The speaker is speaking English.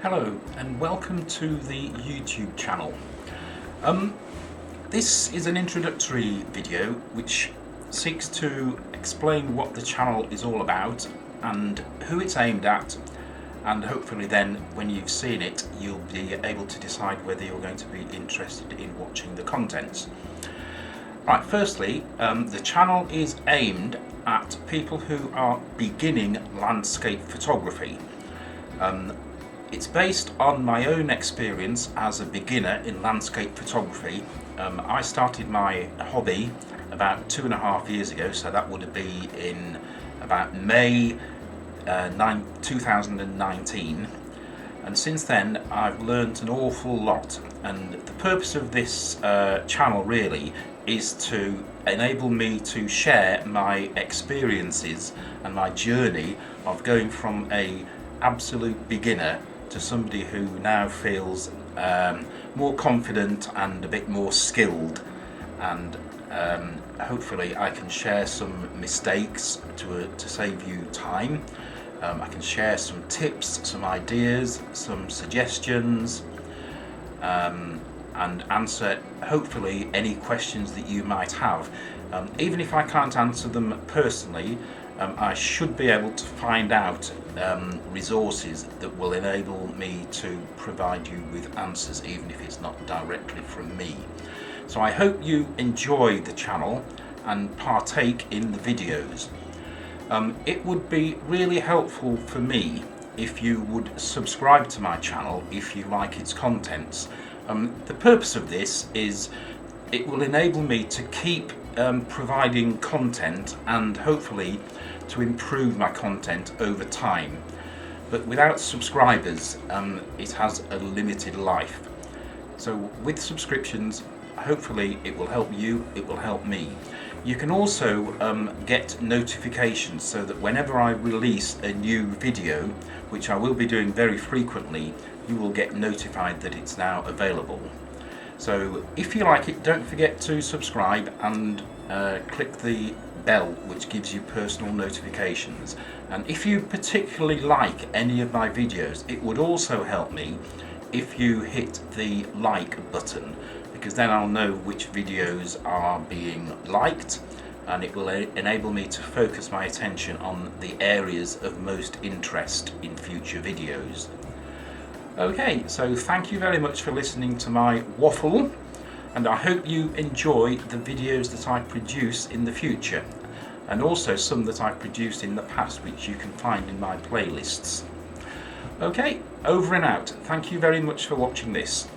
Hello and welcome to the YouTube channel. This is an introductory video which seeks to explain what the channel is all about and who it's aimed at, and hopefully then when you've seen it you'll be able to decide whether you're going to be interested in watching the contents. Right, firstly, the channel is aimed at people who are beginning landscape photography. It's based on my own experience as a beginner in landscape photography. I started my hobby about 2.5 years ago, so that would be in about May 2019, and since then I've learnt an awful lot, and the purpose of this channel really is to enable me to share my experiences and my journey of going from a absolute beginner to somebody who now feels more confident and a bit more skilled, and hopefully I can share some mistakes to save you time. I can share some tips, some ideas, some suggestions, and answer hopefully any questions that you might have. Even if I can't answer them personally, I should be able to find out resources that will enable me to provide you with answers, even if it's not directly from me. So I hope you enjoy the channel and partake in the videos. It would be really helpful for me if you would subscribe to my channel if you like its contents. The purpose of this is it will enable me to keep providing content and hopefully to improve my content over time. But without subscribers, it has a limited life. So with subscriptions, hopefully it will help you, it will help me. You can also get notifications so that whenever I release a new video, which I will be doing very frequently, you will get notified that it's now available. So if you like it, don't forget to subscribe and click the bell which gives you personal notifications. And if you particularly like any of my videos, it would also help me if you hit the like button, because then I'll know which videos are being liked, and it will enable me to focus my attention on the areas of most interest in future videos. Okay, so thank you very much for listening to my waffle, and I hope you enjoy the videos that I produce in the future, and also some that I've produced in the past which you can find in my playlists. Okay, over and out. Thank you very much for watching this.